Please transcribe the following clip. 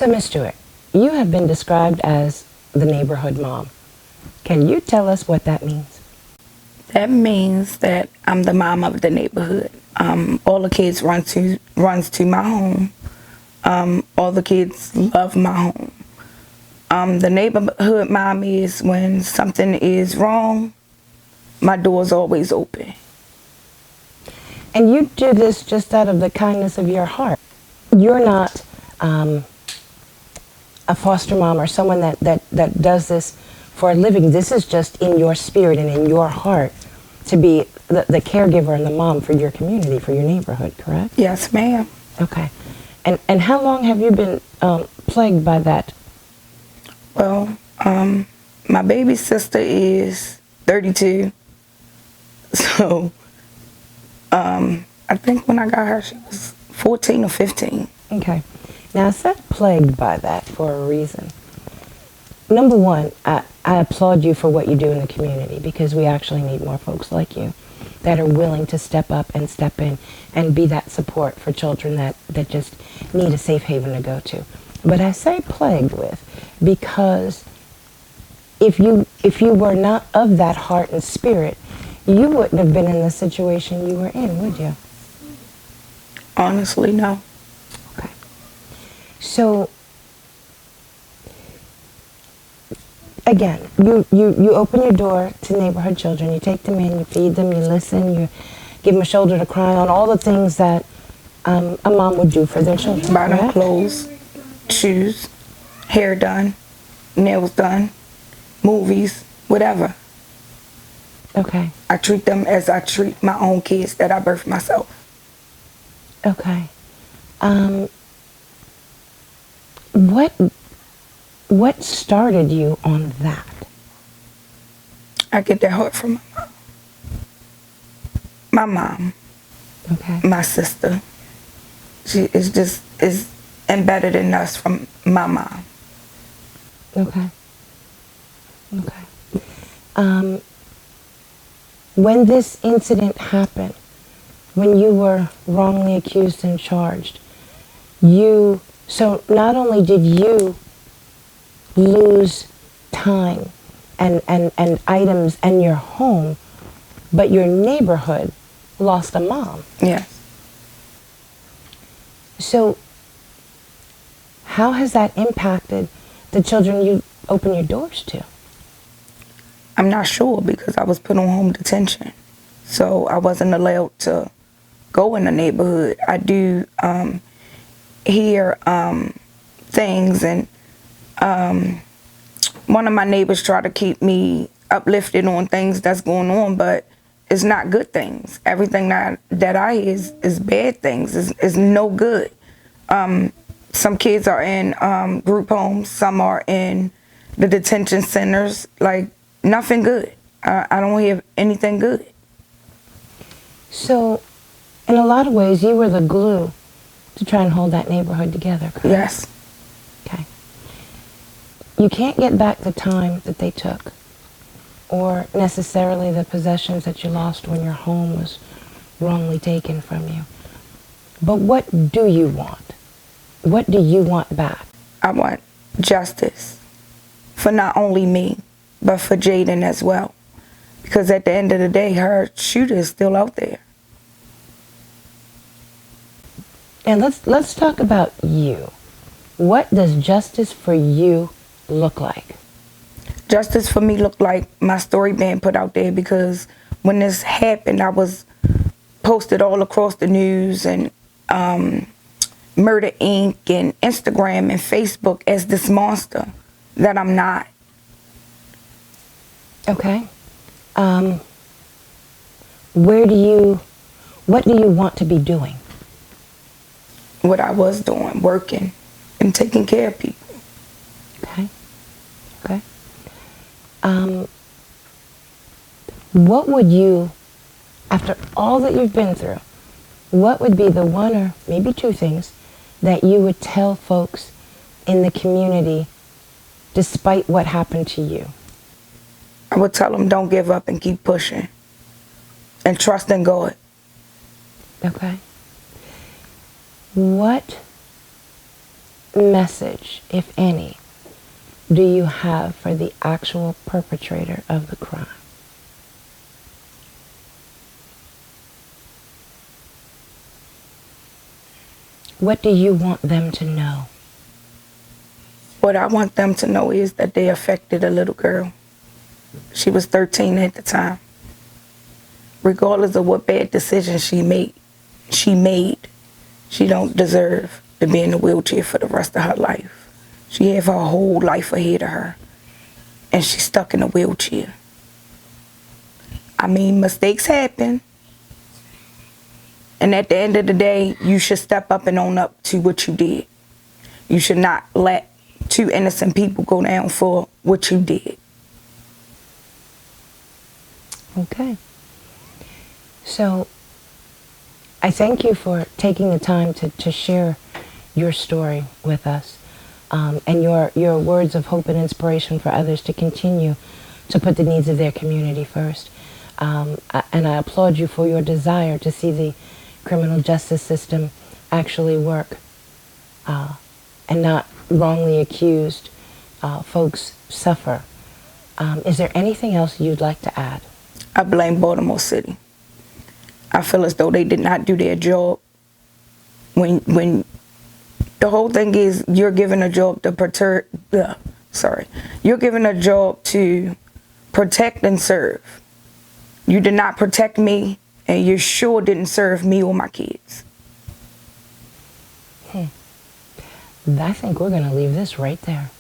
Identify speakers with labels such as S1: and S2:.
S1: So, Miss Stewart, you have been described as the neighborhood mom. Can you tell us what that means?
S2: That means that I'm the mom of the neighborhood. All the kids runs to my home. All the kids love my home. The neighborhood mom is when something is wrong, my door's always open.
S1: And you do this just out of the kindness of your heart. You're not a foster mom or someone that does this for a living. This is just in your spirit and in your heart to be the caregiver and the mom for your community, for your neighborhood, correct?
S2: Yes, ma'am.
S1: Okay. And how long have you been plagued by that?
S2: Well, my baby sister is 32. So, I think when I got her, she was 14 or 15.
S1: Okay. Now, I said plagued by that for a reason. Number one, I applaud you for what you do in the community, because we actually need more folks like you that are willing to step up and step in and be that support for children that just need a safe haven to go to. But I say plagued with because if you were not of that heart and spirit, you wouldn't have been in the situation you were in, would you?
S2: Honestly, no.
S1: Okay. So, again, you open your door to neighborhood children. You take them in, you feed them, you listen, you give them a shoulder to cry on, all the things that a mom would do for their children.
S2: Buy them
S1: correct?
S2: clothes, shoes, hair done, nails done, movies, whatever.
S1: Okay.
S2: I treat them as I treat my own kids that I birthed myself.
S1: Okay. What started you on that?
S2: I get that heart from my mom,
S1: Okay.
S2: my sister. She is embedded in us from my mom.
S1: Okay. Okay. When this incident happened, when you were wrongly accused and charged, so not only did you lose time and items and your home, but your neighborhood lost a mom.
S2: Yes.
S1: So how has that impacted the children you open your doors to?
S2: I'm not sure because I was put on home detention. So I wasn't allowed to go in the neighborhood. I do hear things, and one of my neighbors try to keep me uplifted on things that's going on, but it's not good things. Everything that I hear is bad things, is no good. Some kids are in group homes, some are in the detention centers, like nothing good. I don't hear anything good.
S1: So, in a lot of ways, you were the glue to try and hold that neighborhood together, correct?
S2: Yes.
S1: Okay. You can't get back the time that they took, or necessarily the possessions that you lost when your home was wrongly taken from you. But what do you want? What do you want back?
S2: I want justice for not only me, but for Jaden as well. Because at the end of the day, her shooter is still out there.
S1: And let's talk about you. What does justice for you look like?
S2: Justice for me looked like my story being put out there, because when this happened, I was posted all across the news and Murder Inc. and Instagram and Facebook as this monster that I'm not.
S1: Okay. What do you want to be doing?
S2: What I was doing, working and taking care of people.
S1: Okay. Okay. What would you, after all that you've been through, what would be the one or maybe two things that you would tell folks in the community despite what happened to you?
S2: I would tell them don't give up and keep pushing and trust in God.
S1: Okay. What message, if any, do you have for the actual perpetrator of the crime? What do you want them to know?
S2: What I want them to know is that they affected a little girl. She was 13 at the time. Regardless of what bad decisions she made, she don't deserve to be in a wheelchair for the rest of her life. She have her whole life ahead of her, and she's stuck in a wheelchair. I mean, mistakes happen. And at the end of the day, you should step up and own up to what you did. You should not let two innocent people go down for what you did.
S1: Okay. So I thank you for taking the time to share your story with us, and your words of hope and inspiration for others to continue to put the needs of their community first. And I applaud you for your desire to see the criminal justice system actually work, and not wrongly accused folks suffer. Is there anything else you'd like to add?
S2: I blame Baltimore City. I feel as though they did not do their job. When the whole thing is, you're given a job to you're given a job to protect and serve. You did not protect me, and you sure didn't serve me or my kids.
S1: I think we're going to leave this right there.